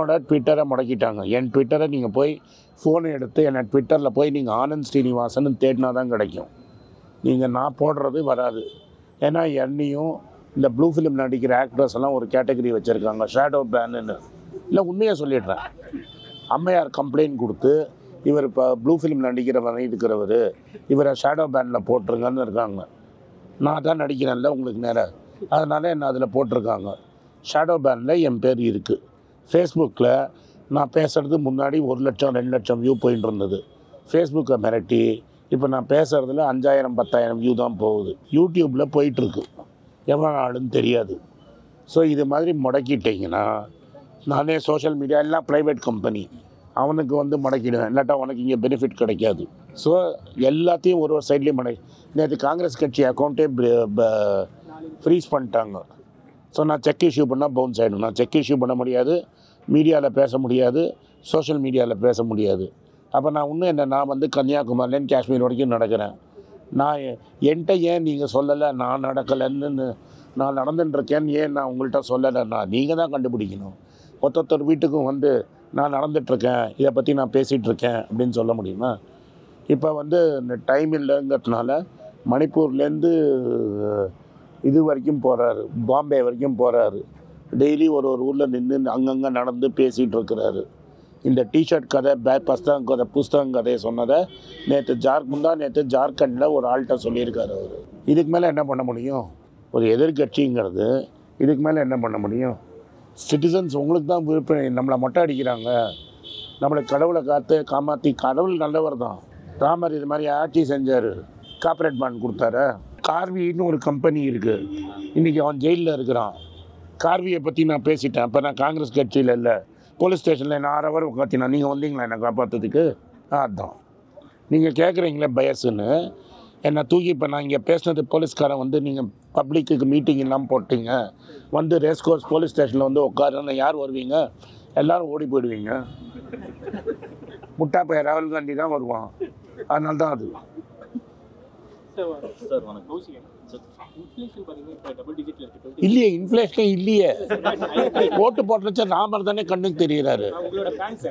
என்னோட ட்விட்டரை முடக்கிட்டாங்க. என் ட்விட்டரை நீங்கள் போய் ஃபோனை எடுத்து என்னை ட்விட்டரில் போய் நீங்கள் ஆனந்த் ஸ்ரீனிவாசன் தேடினா தான் கிடைக்கும். நீங்கள் நான் போடுறது வராது. ஏன்னா என்னையும் இந்த ப்ளூ ஃபிலிம் நடிக்கிற ஆக்ட்ரஸ் எல்லாம் ஒரு கேட்டகரி வச்சுருக்காங்க, ஷேடோ பேனுன்னு. இல்லை, உண்மையாக சொல்லிடுறேன். அம்மையார் கம்ப்ளைண்ட் கொடுத்து இவர் இப்போ ப்ளூ ஃபிலிம் நடிக்கிறவன் இருக்கிறவர், இவரை ஷேடோ பேனில் போட்டிருங்கன்னு இருக்காங்க. நான் தான் நடிக்கிறேன்ல உங்களுக்கு நேரம், அதனால் என்ன அதில் போட்டிருக்காங்க. ஷேடோ பேனில் என் பேர் இருக்குது. ஃபேஸ்புக்கில் நான் பேசுகிறது முன்னாடி 1 லட்சம் 2 லட்சம் வியூ போயிட்டு இருந்தது. ஃபேஸ்புக்கை மிரட்டி இப்போ நான் பேசுகிறதுல 5000 10,000 வியூ தான் போகுது. யூடியூப்பில் போயிட்டுருக்கு, எவ்வளோ நாளுன்னு தெரியாது. ஸோ இது மாதிரி முடக்கிட்டிங்கன்னா நானே சோஷியல் மீடியா எல்லாம் ப்ரைவேட் கம்பெனி அவனுக்கு வந்து முடக்கிடுவேன். இல்லாட்டா உனக்கு இங்கே பெனிஃபிட் கிடைக்காது. ஸோ எல்லாத்தையும் ஒரு சைட்லேயும் நேற்று காங்கிரஸ் கட்சி அக்கௌண்ட்டே ஃப்ரீஸ் பண்ணிட்டாங்க. ஸோ நான் செக் இஷ்யூ பண்ணால் பவுன்ஸ் ஆகிடும். நான் செக் இஷ்யூ பண்ண முடியாது, மீடியாவில் பேச முடியாது, சோஷியல் மீடியாவில் பேச முடியாது. அப்போ நான் இன்னும் நான் வந்து கன்னியாகுமரிலேருந்து காஷ்மீர் வரைக்கும் நடக்கிறேன். நான் என்கிட்ட ஏன் நீங்கள் சொல்லலை, நான் நடக்கலைன்னு, நான் நடந்துட்டுருக்கேன்னு ஏன் நான் உங்கள்கிட்ட சொல்லலைன்னா நீங்கள் தான் கண்டுபிடிக்கணும். ஒருத்தர் வீட்டுக்கும் வந்து நான் நடந்துகிட்ருக்கேன், இதை பற்றி நான் பேசிகிட்ருக்கேன் அப்படின்னு சொல்ல முடியுமா? இப்போ வந்து இந்த டைம் இல்லைங்கிறதுனால மணிப்பூர்லேருந்து இது வரைக்கும் போகிறாரு, பாம்பே வரைக்கும் போகிறாரு. டெய்லி ஒரு ஊரில் நின்று அங்கங்கே நடந்து பேசிகிட்டு இருக்கிறாரு. இந்த டிஷர்ட் கதை, புஸ்தகம் கதையை சொன்னதை நேற்று ஜார்க்கண்டில் ஒரு ஆள்கிட்ட சொல்லியிருக்காரு அவர். இதுக்கு மேலே என்ன பண்ண முடியும்? ஒரு எதிர்கட்சிங்கிறது இதுக்கு மேலே என்ன பண்ண முடியும்? சிட்டிசன்ஸ் உங்களுக்கு தான் விருப்பம். நம்மளை மொட்டை அடிக்கிறாங்க, நம்மளை கடவுளை காமாற்றி. கடவுள் நல்லவர் தான். ராமர் இது மாதிரி ஆட்சி செஞ்சார், கார்ப்பரேட் பாண்ட் கொடுத்தாரு. கார்வின்னு ஒரு கம்பெனி இருக்குது, இன்றைக்கி அவன் ஜெயிலில் இருக்கிறான். கார்வியை பற்றி நான் பேசிட்டேன். அப்போ நான் காங்கிரஸ் கட்சியில் இல்லை, போலீஸ் ஸ்டேஷனில் என்ன 6 ஹவர் உட்காத்தினா. நீங்கள் வந்தீங்களா என்னை காப்பாற்றுறதுக்கு? அதுதான் நீங்கள் கேட்குறீங்களே பயசுன்னு என்னை தூக்கி. இப்போ நான் இங்கே பேசினது போலீஸ்காரன் வந்து நீங்கள் பப்ளிக்கு மீட்டிங் இல்லாமல் போட்டிங்க, வந்து ரேஸ் கோர்ஸ் போலீஸ் ஸ்டேஷனில் வந்து உட்காருன்னு யார் வருவீங்க? எல்லோரும் ஓடி போயிடுவீங்க. முட்டா பையன் ராகுல் காந்தி தான் வருவான். அதனால தான் அது. இல்லையே, இன்ஃப்ளேஷனே இல்லையே. ஓட்டு போட்டுருச்சா ராமர் தானே கண்ணுக்கு தெரியுறாரு.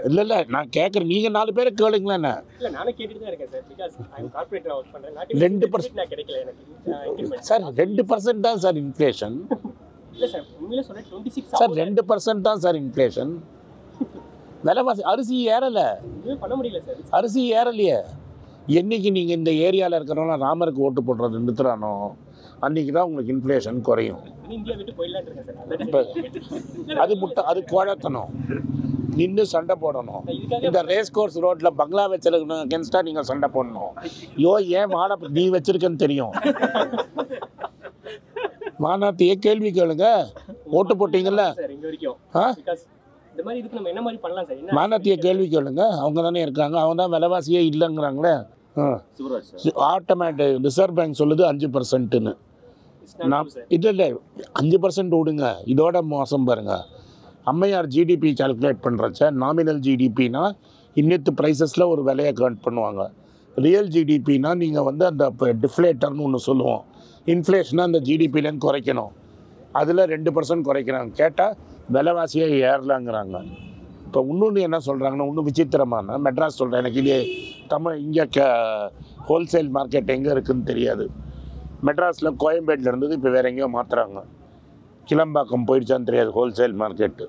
இல்லை, நான் கேட்குறேன், நீங்கள் 4 பேரை கேளுங்களேன். என்ன 2% சார், 2% தான் சார் இன்ஃப்ளேஷன். சார் 2% தான் சார் இன்ஃப்ளேஷன். விலைவாசி அரிசி ஏறலை, அரிசி ஏறலையே. என்றைக்கு நீங்கள் இந்த ஏரியாவில் இருக்கிறவங்க ராமருக்கு ஓட்டு போடுறது நிறுத்துறானோ அன்றைக்கி தான் உங்களுக்கு இன்ஃப்ளேஷன் குறையும். இப்போ அது குழத்தணும், நின்று சண்டை போடணும். இந்த ரேஸ் கோர்ஸ் ரோட்டில் பங்களா வச்சிருக்கணும் அகேன்ஸ்டாக நீங்கள் சண்டை போடணும். ஏன் நீ வச்சிருக்கன்னு தெரியும். மாநாட்டியே கேள்வி கேளுங்க, ஓட்டு போட்டீங்கல்ல. மாநாட்டிய கேள்வி கேளுங்க, அவங்க தானே இருக்காங்க. அவங்க தான் விலைவாசியே இல்லைங்கிறாங்களே. ஆட்டோமேட்டிக் ரிசர்வ் பேங்க் சொல்லுது 5%ன்னு. நான் இல்லை 5% விடுங்க, இதோட மோசம் பாருங்கள். அம்மையார் ஜிடிபி கால்குலேட் பண்ணுறச்ச நாமினல் ஜிடிபினா இன்னத்து ப்ரைஸஸில் ஒரு விலையை கவுண்ட் பண்ணுவாங்க. ரியல் ஜிடிபினா நீங்கள் வந்து அந்த டிஃப்ளேட்டர்னு ஒன்று சொல்லுவோம். இன்ஃப்ளேஷனாக அந்த ஜிடிபிலேருந்து குறைக்கணும். அதில் 2% குறைக்கிறாங்க. கேட்டால் விலைவாசியை ஏறலாங்கிறாங்க. இப்போ இன்னொன்று என்ன சொல்கிறாங்கன்னா, இன்னும் விசித்திரமான மெட்ராஸ் சொல்கிறேன். எனக்கு இதே இங்கே ஹோல்சேல் மார்க்கெட் எங்கே இருக்குதுன்னு தெரியாது. மெட்ராஸில் கோயம்பேட்டில் இருந்தது இப்போ வேறு எங்கேயோ மாற்றுறாங்க. கிளம்பாக்கம் போயிடுச்சான்னு தெரியாது ஹோல்சேல் மார்க்கெட்டு.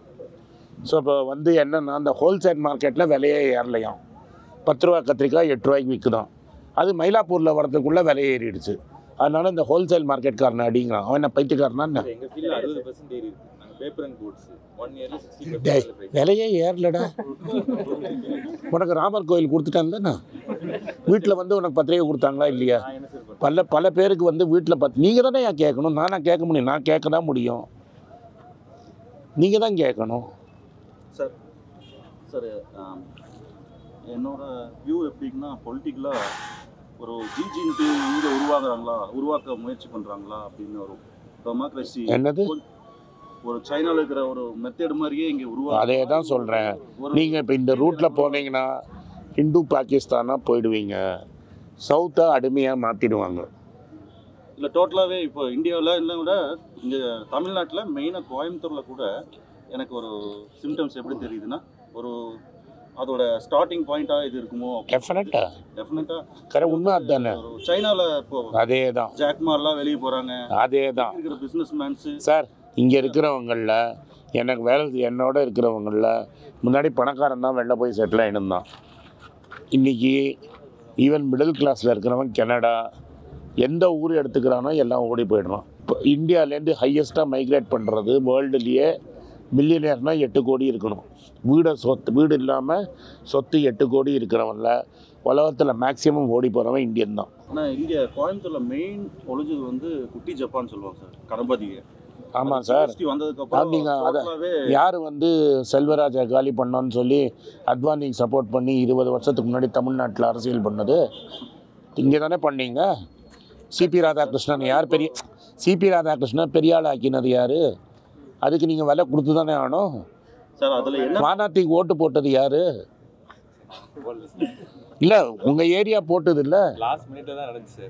ஸோ இப்போ வந்து என்னென்னா, அந்த ஹோல்சேல் மார்க்கெட்டில் விலையே ஏறலையாம். 10 ரூபா கத்திரிக்காய் 8 ரூபாய்க்கு விற்குதான். அது மயிலாப்பூரில் வரதுக்குள்ளே விலை ஏறிடுச்சு. அதனால இந்த ஹோல்சேல் மார்க்கெட்காரனை அடிங்கிறான். அவன் என்ன பைத்தியக்காரனா என்ன? விலையே ஏறலடா. உனக்கு ராமர் கோயில் கொடுத்துட்டாங்க, வீட்டில் வந்து உனக்கு பத்திரிகை கொடுத்தாங்களா இல்லையா? பல பேருக்கு வந்து வீட்டில் நீங்கள் தானே ஏன் கேட்கணும்? நானா கேட்க முடியும்? நான் கேட்க தான் முடியும், நீங்கள் தான் கேட்கணும். சார் சார் என்னோட வியூ எப்படின்னா, பொலிட்டிக்கலாக ஒரு ஜிஜின்ட்டு இங்கே உருவாக்க முயற்சி பண்ணுறாங்களா அப்படின்னு ஒரு டெமோக்ரஸி. என்னது? ஒரு சைனாவில் இருக்கிற ஒரு மெத்தட் மாதிரியே இங்கே உருவாக்க. அதே தான் சொல்கிறேன். நீங்கள் இப்போ இந்த ரூட்டில் போனீங்கன்னா இந்து பாகிஸ்தானாக போயிடுவீங்க, சவுத்தை அடிமையாக மாற்றிடுவாங்க. இல்லை டோட்டலாகவே இப்போ இந்தியாவில் இல்லை விட இங்கே தமிழ்நாட்டில் மெயினாக கோயம்புத்தூரில் கூட எனக்கு ஒரு சிம்டம்ஸ் எப்படி தெரியுதுன்னா, ஒரு அதோட ஸ்டார்டிங் பாயிண்ட்டாக இது இருக்குமோ? டெஃபினட்டாக கரெக்ட், உண்மை அதுதானே. சைனாவில் இப்போ அதே தான், ஜாக்மார்லாம் வெளியே போகிறாங்க, அதே தான் இருக்கிற பிஸ்னஸ் மேன்ஸு. சார் இங்கே இருக்கிறவங்களில் எனக்கு என்னோட இருக்கிறவங்களில் முன்னாடி பணக்காரன் தான் வெளில போய் செட்டில் ஆகிடுந்தான். இன்றைக்கி ஈவன் மிடில் கிளாஸில் இருக்கிறவன் கனடா எந்த ஊர் எடுத்துக்கிறானோ எல்லாம் ஓடி போயிடுறான். இப்போ இந்தியாவிலேருந்து ஹையஸ்ட்டாக மைக்ரேட் பண்ணுறது வேர்ல்டுலேயே மில்லியனர்னால் 8 கோடி இருக்கணும். வீடு இல்லாமல் சொத்து 8 கோடி இருக்கிறவன்ல உலகத்தில் மேக்ஸிமம் ஓடி போகிறவன் இந்தியன் தான். ஆனால் இங்கே கோயம்புத்தூரில் மெயின் ஒழிஞ்சது வந்து குட்டி ஜப்பான் சொல்லுவாங்க சார், கணபதியை. ஆமாம் சார், நீங்கள் அதை யார் வந்து செல்வராஜை காலி பண்ணோன்னு சொல்லி அத்வானிக்கு சப்போர்ட் பண்ணி 20 வருஷத்துக்கு முன்னாடி தமிழ்நாட்டில் அரசியல் பண்ணது இங்கே தானே பண்ணீங்க. சிபி ராதாகிருஷ்ணன் யார் சிபி ராதாகிருஷ்ணன் பெரிய ஆள் ஆக்கினது யார்? அதுக்கு நீங்கள் விலை கொடுத்து தானே ஆகணும் சார். அதில் என்ன மாநாட்டிக்கு ஓட்டு போட்டது யார்? இல்லை உங்கள் ஏரியா போட்டது இல்லை, லாஸ்ட் மினிட்ல தான் நடந்துச்சு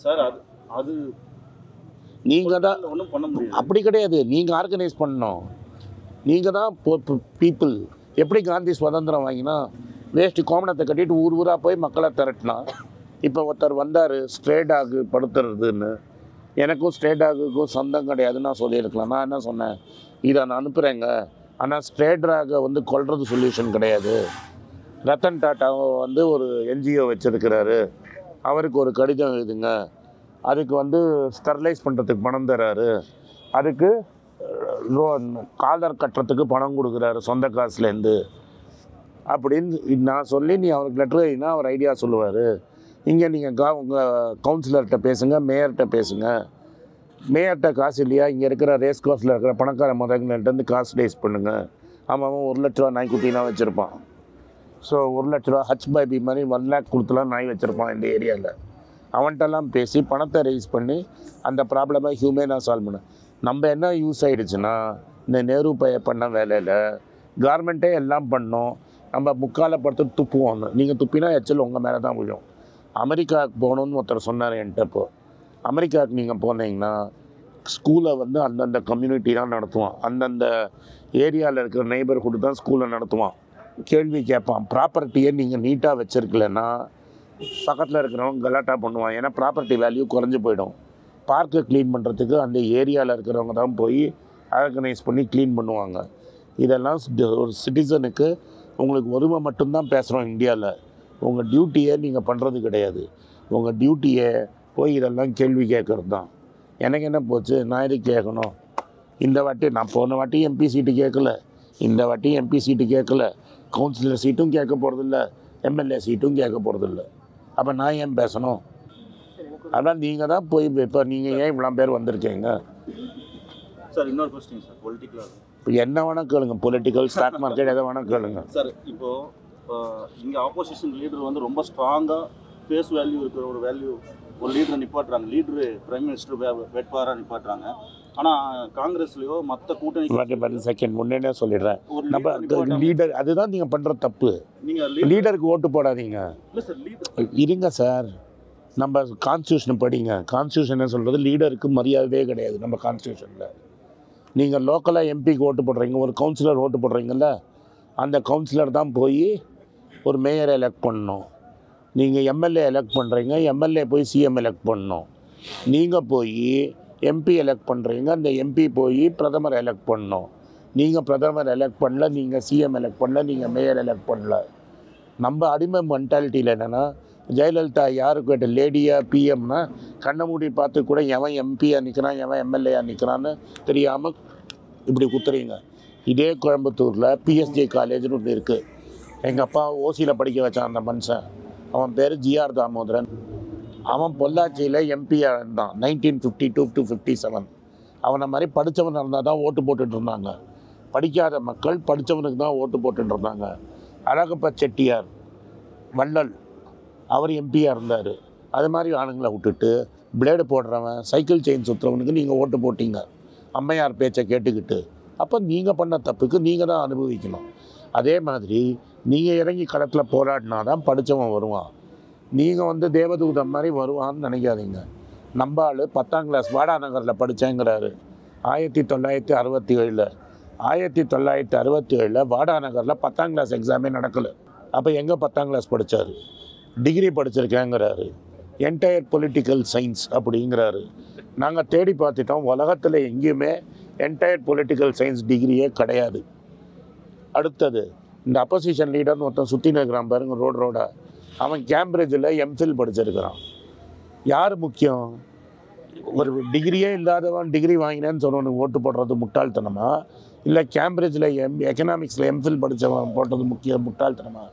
சார். அது நீங்கள் தான் ஒன்றும் பண்ண முடியாது. அப்படி கிடையாது, நீங்கள் ஆர்கனைஸ் பண்ணணும். நீங்கள் தான் பீப்புள். எப்படி காந்தி சுதந்திரம் வாங்கினா வேஷ்டி கோமணத்தை கட்டிட்டு ஊராக போய் மக்களை திரட்டினா. இப்போ ஒருத்தர் வந்தார் ஸ்ட்ரேடாகு படுத்துறதுன்னு, எனக்கும் ஸ்ட்ரேடாகுக்கும் சொந்தம் கிடையாதுன்னு நான் சொல்லியிருக்கலாம். நான் என்ன சொன்னேன், இதை நான் அனுப்புகிறேங்க, ஆனால் ஸ்ட்ரேடாகை வந்து கொல்றது சொல்யூஷன் கிடையாது. ரத்தன் டாட்டாவை வந்து ஒரு என்ஜிஓ வச்சுருக்கிறாரு, அவருக்கு ஒரு கடிதம் எழுதுங்க, அதுக்கு வந்து ஸ்டெர்லைஸ் பண்ணுறதுக்கு பணம் தர்றாரு, அதுக்கு காலர் கட்டுறதுக்கு பணம் கொடுக்குறாரு சொந்த காசுலேருந்து அப்படின்னு நான் சொல்லி நீ அவருக்கு லெட்டர் எழுதினா அவர் ஐடியா சொல்லுவார். இங்கே நீங்கள் உங்கள் கவுன்சிலர்கிட்ட பேசுங்க, மேயர்கிட்ட பேசுங்க. மேயர்கிட்ட காசு இல்லையா, இங்கே இருக்கிற ரேஸ் கோர்ஸில் இருக்கிற பணக்கார மதங்கள்கிட்டருந்து காசு ரேஸ் பண்ணுங்கள். அவன் 1 லட்ச ரூபா நாய்க்குட்டினா வச்சுருப்பான். ஸோ 1 லட்ச ரூபா ஹச் பேபி மாதிரி 1 லேக் கொடுத்துலாம் நாய் வச்சுருப்பான் இந்த ஏரியாவில். அவன்கிட்டலாம் பேசி பணத்தை ரைஸ் பண்ணி அந்த ப்ராப்ளமை ஹியூமனாக சால்வ் பண்ண. நம்ம என்ன யூஸ் ஆகிடுச்சுன்னா, இந்த நேரு பண்ண வேலையில் கார்மெண்ட்டே எல்லாம் பண்ணோம். நம்ம முக்கால படுத்து துப்புவோம். நீங்கள் துப்பினா எச்சல் உங்கள் மேலே தான் விழும். அமெரிக்காவுக்கு போகணுன்னு ஒருத்தர் சொன்னார் என்கிட்ட. இப்போ அமெரிக்காவுக்கு நீங்கள் போனீங்கன்னா ஸ்கூலை வந்து அந்தந்த கம்யூனிட்டி தான் நடத்துவான், அந்தந்த ஏரியாவில் இருக்கிற நெய்பர்ஹுட் தான் ஸ்கூலை நடத்துவான். கேள்வி கேட்பான். ப்ராப்பர்ட்டியை நீங்கள் நீட்டாக வச்சுருக்கலன்னா பக்கத்தில் இருக்கிறவங்க கலாட்டா பண்ணுவான், ஏன்னா ப்ராப்பர்ட்டி வேல்யூ குறைஞ்சி போயிடும். பார்க்கை க்ளீன் பண்ணுறதுக்கு அந்த ஏரியாவில் இருக்கிறவங்க தான் போய் ஆர்கனைஸ் பண்ணி க்ளீன் பண்ணுவாங்க. இதெல்லாம் ஒரு சிட்டிசனுக்கு உங்களுக்கு ஒருமை மட்டும்தான் பேசுகிறோம் இந்தியாவில். உங்கள் டியூட்டியை நீங்கள் பண்ணுறது கிடையாது. உங்கள் டியூட்டியை போய் இதெல்லாம் கேள்வி கேட்குறது தான். எனக்கு என்ன போச்சு, நான் எதுக்கு கேட்கணும்? இந்த வாட்டி நான் போன வாட்டி எம்பி சீட்டு கேட்கல, இந்த வாட்டி எம்பி சீட்டு கேட்கல, கவுன்சிலர் சீட்டும் கேட்க போகிறதில்ல, எம்எல்ஏ சீட்டும் கேட்க போகிறதில்ல. அப்போ நான் ஏன் பேசணும்? அதான் நீங்கள் தான் போய் இப்போ நீங்கள் ஏன் இவ்வளோ பேர் வந்திருக்கீங்க சார்? இன்னொரு கொஸ்டின் சார், பொலிட்டிக்கலாக இப்போ என்ன வேணால் கேளுங்க, பொலிட்டிக்கல் ஸ்டாக் மார்க்கெட் எதை வேணால் கேளுங்க சார். இப்போது இங்கே ஆப்போசிஷன் லீடர் வந்து ரொம்ப ஸ்ட்ராங்காக ஃபேஸ் வேல்யூ இருக்கிற ஒரு லீடரை நிப்பாட்டுறாங்க, லீடரு பிரைம் மினிஸ்டர் வேட்பாளராக நிப்பாட்டுறாங்க. ஆனால் காங்கிரஸ்லையோ மற்ற கூட்டணி செகண்ட் முன்னே சொல்லிடுறேன், நம்ம லீடர் அதுதான் நீங்கள் பண்ணுற தப்பு. நீங்கள் லீடருக்கு ஓட்டு போடாதீங்க. இல்லை சார், லீடர் இருங்க சார், நம்ம கான்ஸ்டியூஷன் படிங்க. கான்ஸ்டியூஷன் சொல்கிறது லீடருக்கு மரியாதையே கிடையாது நம்ம கான்ஸ்டியூஷனில். நீங்கள் லோக்கலாக எம்பிக்கு ஓட்டு போடுறீங்க, ஒரு கவுன்சிலர் ஓட்டு போடுறீங்கல்ல, அந்த கவுன்சிலர் தான் போய் ஒரு மேயரை எலெக்ட் பண்ணணும். நீங்கள் எம்எல்ஏ எலெக்ட் பண்ணுறீங்க, எம்எல்ஏ போய் சிஎம் எலெக்ட் பண்ணணும். நீங்கள் போய் எம்பி எலெக்ட் பண்ணுறீங்க, அந்த எம்பி போய் பிரதமர் எலெக்ட் பண்ணணும். நீங்கள் பிரதமர் எலெக்ட் பண்ணல, நீங்கள் சிஎம் எலெக்ட் பண்ணல, நீங்கள் மேயர் எலெக்ட் பண்ணல. நம்ம அடிமை மென்டாலிட்டியில் என்னென்னா, ஜெயலலிதா யாருக்கு கேட்ட லேடியா பிஎம்னா கண்ணை மூடி பார்த்து கூட எவன் எம்பியாக நிற்கிறான், எவன் எம்எல்ஏயாக நிற்கிறான்னு தெரியாமல் இப்படி குத்துறீங்க. இதே கோயம்புத்தூரில் பிஎஸ்ஜே காலேஜ்னு ஒன்று இருக்குது. எங்கள் அப்பா ஓசியில் படிக்க வச்சான் அந்த மனுஷன். அவன் பேர் ஜிஆர் தாமோதரன். அவன் பொள்ளாச்சியில் எம்பியாக இருந்தான் 1952 to 57. அவனை மாதிரி படித்தவன் இருந்தால் தான் ஓட்டு போட்டுட்டு இருந்தாங்க. படிக்காத மக்கள் படித்தவனுக்கு தான் ஓட்டு போட்டுட்டு இருந்தாங்க. அழகப்ப செட்டியார், வள்ளல், அவர் எம்பியாக இருந்தார். அது மாதிரி ஆளுங்களை விட்டுட்டு பிளேடு போடுறவன், சைக்கிள் செயின் சுற்றுறவனுக்கு நீங்கள் ஓட்டு போட்டிங்க அம்மையார் பேச்சை கேட்டுக்கிட்டு. அப்போ நீங்கள் பண்ண தப்புக்கு நீங்கள் தான் அனுபவிக்கணும். அதே மாதிரி நீங்கள் இறங்கி களத்தில் போராடினா தான் படித்தவன் வருவான். நீங்கள் வந்து தேவதூதம் மாதிரி வருவான்னு நினைக்காதீங்க. நம்ம ஆள் 10ஆம் கிளாஸ் வாடா நகரில் படித்தேங்கிறாரு 1967. 1967 வாடா நகரில் 10ஆம் கிளாஸ் எக்ஸாமே நடக்கலை. அப்போ எங்கே 10ஆம் கிளாஸ் படித்தார்? டிகிரி படிச்சிருக்கேங்கிறாரு. என்டையர் பொலிட்டிக்கல் சயின்ஸ் அப்படிங்கிறாரு. நாங்கள் தேடி பார்த்துட்டோம், உலகத்தில் எங்கேயுமே என்டையர் பொலிட்டிக்கல் சயின்ஸ் டிகிரியே கிடையாது. அடுத்தது இந்த அப்போசிஷன் லீடர்னு ஒருத்தன் சுற்றி நிற்கிறான் பாருங்க ரோடா, அவன் கேம்பிரிட்ஜில் எம்ஃபில் படிச்சிருக்கிறான். யார் முக்கியம்? ஒரு டிகிரியே இல்லாதவன் டிகிரி வாங்கினேன்னு சொன்னவனுக்கு ஓட்டு போடுறது முட்டாள்தனமா, இல்லை கேம்பிரிட்ஜில் எக்கனாமிக்ஸில் எம்ஃபில் படித்தவன் போட்டது முட்டாள்தனமா?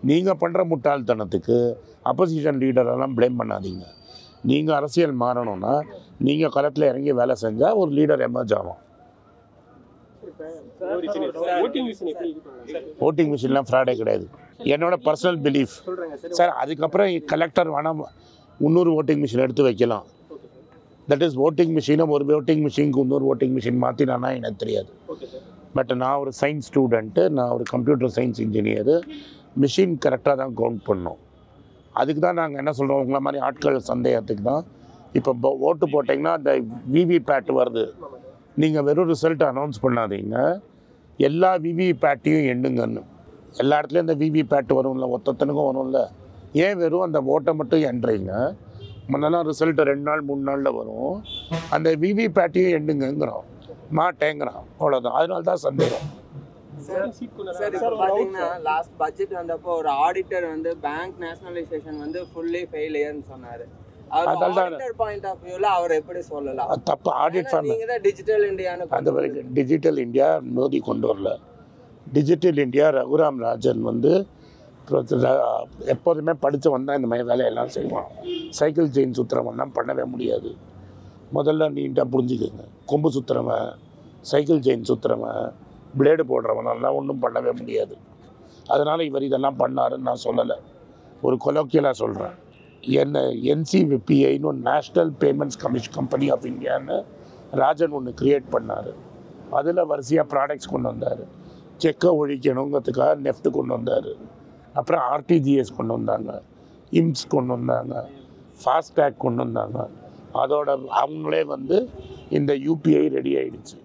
நீங்கள் பண்ணுற முட்டாள்தனத்துக்கு அப்போசிஷன் லீடரெல்லாம் ப்ளேம் பண்ணாதீங்க. நீங்கள் அரசியல் மாறணும்னா நீங்கள் களத்தில் இறங்கி வேலை செஞ்சால் ஒரு லீடர் எமர்ஜ் ஆகும். ஓட்டிங் மிஷின்லாம் ஃப்ராடே கிடையாது, என்னோட பர்சனல் பிலீஃப் சார். அதுக்கப்புறம் கலெக்டர் வேணால் 300 ஓட்டிங் மிஷின் எடுத்து வைக்கலாம். தட் இஸ் ஓட்டிங் மிஷினை ஒரு ஓட்டிங் மிஷினுக்கு இன்னொரு ஓட்டிங் மிஷின் மாற்றினானா எனக்கு தெரியாது. பட் நான் ஒரு சயின்ஸ் ஸ்டூடெண்ட்டு, நான் ஒரு கம்ப்யூட்டர் சயின்ஸ் இன்ஜினியரு. மிஷின் கரெக்டாக தான் கவுண்ட் பண்ணோம். அதுக்கு தான் நாங்கள் என்ன சொல்கிறோம், உங்களை மாதிரி ஆட்கள் சந்தேகத்துக்கு தான். இப்போ ஓட்டு போட்டிங்கன்னா அந்த விவிபேட் வருது, நீங்கள் வெறும் ரிசல்ட்டை அனௌன்ஸ் பண்ணாதீங்க, எல்லா விவிபேட்டையும் எண்ணுங்கன்னு. எல்லா இடத்துலையும் இந்த விவிபேட் வரும்ல, ஒத்தனுக்கும் வரும்ல, ஏன் வெறும் அந்த ஓட்டை மட்டும் எண்றீங்க? முன்னெல்லாம் ரிசல்ட்டு 2 நாள் 3 நாளில் வரும், அந்த விவிபேட்டையும் எண்ணுங்கிறோம். மாட்டேங்கிறான், அவ்வளோதான். அதனால தான் சந்தேகம். சார் இப்போ பார்த்தீங்கன்னா லாஸ்ட் பட்ஜெட் வந்தப்போ ஒரு ஆடிட்டர் வந்து பேங்க் நேஷனலைசேஷன் வந்து ஃபுல்லி ஃபெயிலியர்னு சொன்னார். ஆடிட்டர் பாயிண்ட் ஆஃப் வியூவில் அவர் எப்படி சொல்லலாம்? தப்பு. ஆடிட் ஃபார்ம் நீங்கள் தான் டிஜிட்டல் இந்தியான்னு அந்த டிஜிட்டல் இந்தியா மோடி கொண்டு வரல. டிஜிட்டல் இந்தியா ரகுராம் ராஜன் வந்து எப்போதுமே படித்தவன் தான் இந்த மாதிரி வேலையெல்லாம் செய்வான். சைக்கிள் செயின் சுற்றுறவன்லாம் பண்ணவே முடியாது. முதல்ல நீட்டாக புரிஞ்சுக்கோங்க, கொம்பு சுற்றுறவன், சைக்கிள் செயின் சுற்றுறவன், பிளேடு போடுறவனெல்லாம் ஒன்றும் பண்ணவே முடியாது. அதனால் இவர் இதெல்லாம் பண்ணாருன்னு நான் சொல்லலை, ஒரு கொலோக்கியலாக சொல்கிறேன். NCPIன்னு நேஷ்னல் பேமெண்ட்ஸ் கம்பெனி ஆஃப் இந்தியான்னு ராஜன் ஒன்று க்ரியேட் பண்ணார். அதில் வரிசையாக ப்ராடக்ட்ஸ் கொண்டு வந்தார். செக்கை ஒழிக்கணுங்கிறதுக்காக நெஃப்ட் கொண்டு வந்தார். அப்புறம் RTGS கொண்டு வந்தாங்க, IMS கொண்டு வந்தாங்க, ஃபாஸ்டேக் கொண்டு வந்தாங்க. அதோட அவங்களே வந்து இந்த UPI ரெடி ஆகிடுச்சு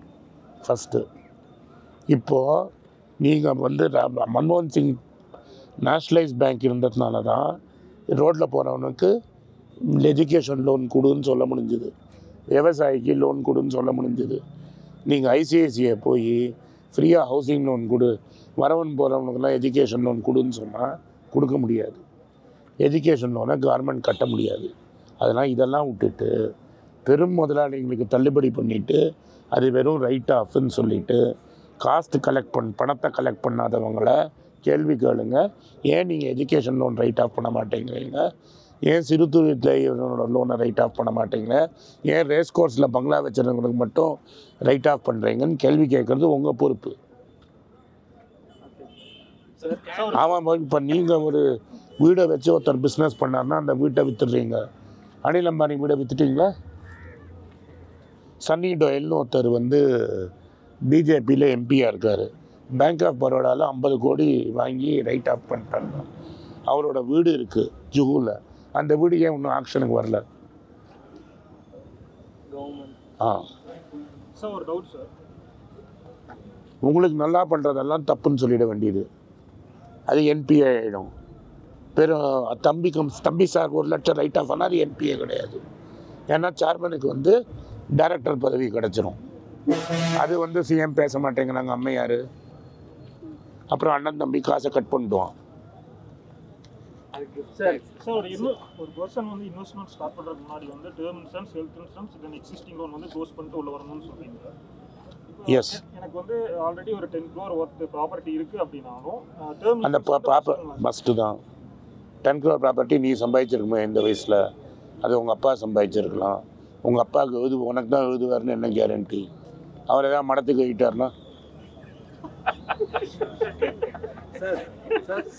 ஃபஸ்ட்டு. இப்போது நீங்கள் வந்து மன்மோகன் சிங் நேஷ்னலைஸ் பேங்க் இருந்ததுனால தான் ரோட்டில் போகிறவனுக்கு எஜுகேஷன் லோன் கொடுன்னு சொல்ல முடிஞ்சுது, விவசாயிக்கு லோன் கொடுன்னு சொல்ல முடிஞ்சுது. நீங்கள் ICICI போய் ஃப்ரீயாக ஹவுசிங் லோன் கொடு, வரவன் போகிறவனுக்கெல்லாம் எஜுகேஷன் லோன் கொடுன்னு சொன்னால் கொடுக்க முடியாது. எஜுகேஷன் லோனை கவர்மெண்ட் கட்ட முடியாது. அதனால் இதெல்லாம் விட்டுட்டு பெரும் முதலாளிகளுக்கு தள்ளுபடி பண்ணிவிட்டு அது வெறும் ரைட் ஆஃப்னு சொல்லிவிட்டு பணத்தை கலெக்ட் பண்ணாதவங்கள கேள்வி கேளுங்க. ஏன் நீங்கள் எஜுகேஷன் லோன் ரைட் ஆஃப் பண்ண மாட்டேங்கிறீங்க? ஏன் சிறு தொழிலோட லோனை ரைட் ஆஃப் பண்ண மாட்டேங்க? ஏன் ரேஸ் கோர்ஸில் பங்களா வச்சுருந்தவங்களுக்கு மட்டும் ரைட் ஆஃப் பண்ணுறீங்கன்னு கேள்வி கேட்குறது உங்கள் பொறுப்பு. ஆமாம், இப்போ நீங்கள் ஒரு வீடை வச்சு ஒருத்தர் பிஸ்னஸ் பண்ணார்னா அந்த வீட்டை விற்றுடுறீங்க. அனில் அம்பானி வீடை விற்றுட்டீங்களா? சன்னி டோயல்னு ஒருத்தர் வந்து பிஜேபியில் எம்பியாக இருக்கார். பேங்க் ஆஃப் பரோடாவில் 50 கோடி வாங்கி ரைட் ஆஃப் பண்ணிட்டாங்க. அவரோட வீடு இருக்குது ஜுஹூவில். அந்த வீடு ஏன் இன்னும் ஆக்ஷனுக்கு வரல? சார் ஒரு டவுட் சார், உங்களுக்கு நல்லா பண்ணுறதெல்லாம் தப்புன்னு சொல்லிட வேண்டியது, அது NPA ஆகிடும். பெரும் தம்பி சார் 1 லட்சம் ரைட் ஆஃப் ஆனால் அது NPA கிடையாது. ஏன்னா சேர்மனுக்கு வந்து டைரக்டர் பதவி கிடச்சிரும். அது வந்து CM பேச மாட்டேங்கிறாங்க அம்மையார். அப்புறம் அண்ணன் தம்பி காசை கட் பண்ணிடுவான். சார் ஒரு பர்சன் வந்து இன்வெஸ்ட்மெண்ட் ஸ்டார்ட் பண்ணுறதுக்கு முன்னாடி வந்து டேர்ம் இன்சூரன்ஸ், ஹெல்த் இன்சூரன்ஸ், தென் எக்ஸிஸ்டிங் லோன் வந்து க்ளோஸ் பண்ணிட்டு உள்ள வரணும்னு சொல்றீங்க. எஸ், எனக்கு வந்து ஆல்ரெடி ஒரு 10 crore ஒர்த் ப்ராப்பர்ட்டி இருக்குது அப்படின்னாலும் டேர்ம் அந்த ப்ராப்பர் மஸ்ட்டு தான். 10 crore ப்ராப்பர்ட்டி நீ சம்பாதிச்சிருக்குமே இந்த வயசில், அது உங்கள் அப்பா சம்பாதிச்சிருக்கலாம். உங்கள் அப்பாவுக்கு உனக்கு தான் எழுதுவார்னு என்ன கேரண்டி? அவர் ஏதாவது மடத்துக்கு எழுதிட்டார்னா?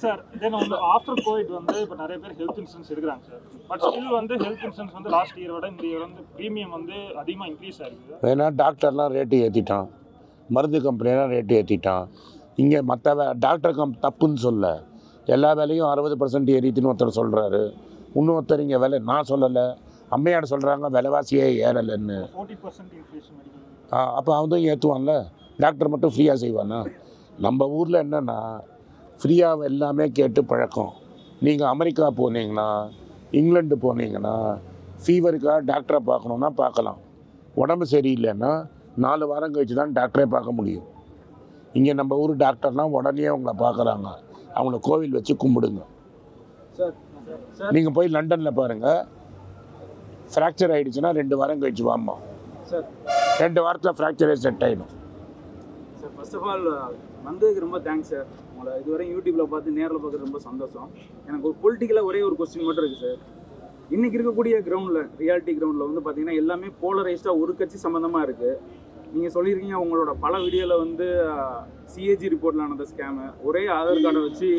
சார் தென் வந்து ஆஃப்டர் கோவிட் வந்து இப்போ நிறைய பேர் ஹெல்த் இன்சூரன்ஸ் எடுக்கிறாங்க சார். பட் ஸ்டில் வந்து ஹெல்த் இன்சூரன்ஸ் வந்து லாஸ்ட் இயர் விட இந்த இயர் வந்து ப்ரீமியம் வந்து அதிகமாக இன்க்ரீஸ் ஆகிருக்கு. ஏன்னா டாக்டர்லாம் ரேட்டு ஏற்றிட்டான், மருந்து கம்பெனிலாம் ரேட்டு ஏற்றிட்டான். இங்கே மற்ற டாக்டர் தப்புன்னு சொல்ல, எல்லா வேலையும் 60% ஏறித்துன்னு ஒருத்தர் சொல்கிறாரு. இன்னொருத்தர் இங்கே விலை நான் சொல்லலை, அம்மையார் சொல்கிறாங்க விலைவாசியே ஏறலைன்னு. 40% இன்க்ரீஸ். அப்போ அவன் தான் ஏற்றுவான்ல. டாக்டர் மட்டும் ஃப்ரீயாக செய்வானா? நம்ம ஊரில் என்னென்னா ஃப்ரீயாக எல்லாமே கேட்டு பழக்கம். நீங்கள் அமெரிக்கா போனீங்கன்னா, இங்கிலாந்து போனீங்கன்னா, ஃபீவருக்காக டாக்டரை பார்க்கணுன்னா பார்க்கலாம். உடம்பு சரியில்லைன்னா 4 வாரம் கழிச்சு தான் டாக்டரே பார்க்க முடியும். இங்கே நம்ம ஊர் டாக்டர்லாம் உடனே அவங்கள பார்க்குறாங்க. அவங்கள கோவில் வச்சு கும்பிடுங்க. நீங்கள் போய் லண்டனில் பாருங்கள், ஃப்ராக்சர் ஆகிடுச்சுன்னா 2 வாரம் கழிச்சு வாமா. 2 வாரத்தில் ஃப்ராக்சரே செட் ஆகிடும். சார் ஃபர்ஸ்ட் ஆஃப் ஆல் வந்ததுக்கு ரொம்ப தேங்க்ஸ் சார். உங்களை இதுவரை யூடியூப்பில் பார்த்து நேரில் பார்க்குறது ரொம்ப சந்தோஷம். எனக்கு ஒரு பொலிட்டிக்கலாக ஒரே ஒரு கொஸ்டின் மட்டும் இருக்குது சார். இன்றைக்கி இருக்கக்கூடிய கிரவுண்டில், ரியாலிட்டி கிரவுண்டில் வந்து பார்த்தீங்கன்னா எல்லாமே போலரைஸ்டாக ஒரு கட்சி சம்மந்தமாக இருக்குது. நீங்கள் சொல்லியிருக்கீங்க உங்களோட பல வீடியோவில் வந்து சிஏஜி ரிப்போர்ட்டில் ஆனது ஸ்கேமு, ஒரே ஆதார் கார்டை வச்சு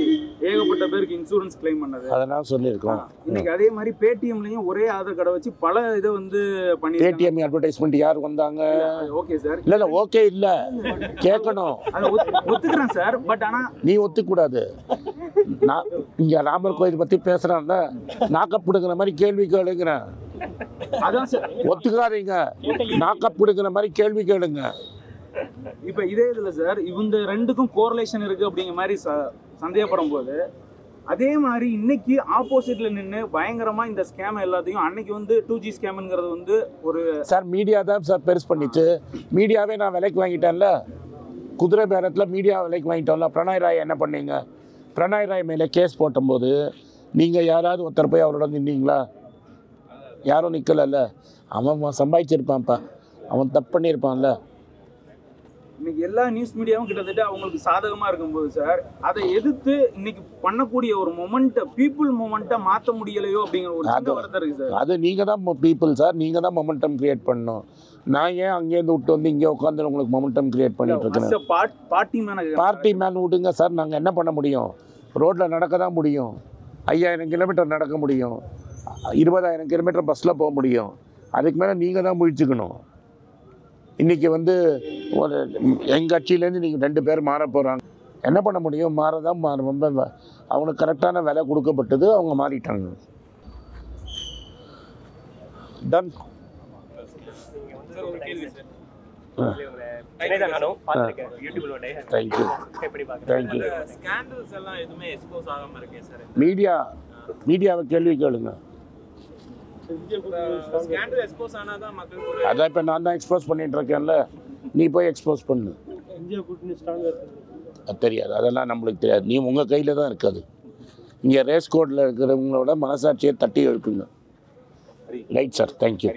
ஏகப்பட்ட பேருக்கு இன்சூரன்ஸ் கிளைம் பண்ணது, அதெல்லாம் சொல்லியிருக்கோம். இன்னைக்கு அதே மாதிரி பேடிஎம்லையும் ஒரே ஆதார் கார்டை வச்சு பல இதை வந்து பண்ணி பேடிஎம் அட்வர்டைஸ்மெண்ட் யார் வந்தாங்க? Okay sir. இல்லை ஓகே இல்லை, கேட்கணும். அதை ஒத்துக்கிறேன் சார். பட் ஆனால் நீ ஒத்துக்கூடாது. நான் இங்கே ராமர் கோயில் பற்றி பேசுகிறான்ல, நாக்கப்பிடுங்கிற மாதிரி கேள்வி கேளுங்கிறேன். அதான் சார், ஒத்துக்காதீங்க. நாக்கப்பிடுங்கிற மாதிரி கேள்வி கேளுங்க. இப்போ இதே இதில் சார் இந்த ரெண்டுக்கும் கோரிலேஷன் இருக்குது அப்படிங்கிற மாதிரி சந்தேகப்படும் போது, அதே மாதிரி இன்னைக்கு ஆப்போசிட்டில் நின்று பயங்கரமாக இந்த ஸ்கேம் எல்லாத்தையும், அன்னைக்கு வந்து 2G ஸ்கேமுங்கிறது வந்து ஒரு சார் மீடியா தான் சார் பெருசு பண்ணிச்சு. மீடியாவே நான் விலைக்கு வாங்கிட்டேன்ல, குதிரை பேரத்தில் மீடியா விலைக்கு வாங்கிட்டோம்ல. பிரணாய் ராய் என்ன பண்ணீங்க? பிரணாய் ராய் மேலே கேஸ் போட்டும்போது நீங்கள் யாராவது ஒருத்தர் போய் அவரோட நின்னீங்களா? யாரும் நிற்கலைல்ல. அவன் சம்பாதிச்சிருப்பான்ப்பா, அவன் தப்பு பண்ணியிருப்பான்ல. இன்னைக்கு எல்லா நியூஸ் மீடியாவும் கிட்டத்தட்ட அவங்களுக்கு சாதகமாக இருக்கும்போது சார், அதை எதிர்த்து இன்னைக்கு பண்ணக்கூடிய ஒரு பீப்புள் மொமெண்ட்டை மாற்ற முடியலையோ அப்படிங்கிற ஒரு சின்ன வருத்தம் இருக்குது சார். அது நீங்கள் தான் பீப்புள் சார், நீங்கள் தான் மொமெண்டம் கிரியேட் பண்ணணும். நான் ஏன் அங்கேருந்து விட்டு வந்து இங்கே உட்காந்து உங்களுக்கு மொமெண்டம் கிரியேட் பண்ணிட்டு இருக்கேன்? பார்ட்டி மேன் விடுங்க சார். நாங்கள் என்ன பண்ண முடியும்? ரோட்டில் நடக்க தான் முடியும். 5000 கிலோமீட்டர் நடக்க முடியும், 20,000 கிலோமீட்டர் பஸ்ஸில் போக முடியும். அதுக்கு மேலே நீங்கள் தான் முழிச்சுக்கணும். இன்றைக்கி வந்து ஒரு எங்கள் கட்சியிலேருந்து நீங்கள் 2 பேர் மாற போகிறாங்க. என்ன பண்ண முடியும்? மாறதான் ரொம்ப அவங்களுக்கு கரெக்டான விலை கொடுக்கப்பட்டது, அவங்க மாறிட்டாங்க. டன். தேங்க்யூ. மீடியாவை கேள்வி கேளுங்க. அதான் இப்போ நான் தான் எக்ஸ்போஸ் பண்ணிட்டு இருக்கேன்ல, நீ போய் எக்ஸ்போஸ் பண்ணு. தெரியாது, அதெல்லாம் நம்மளுக்கு தெரியாது. நீ உங்கள் கையில் தான் இருக்காது. இங்கே ரேஸ் கோர்ட்டில் இருக்கிறவங்களோட மனசாட்சியை தட்டி எழுப்புங்க. Right sir, thank you.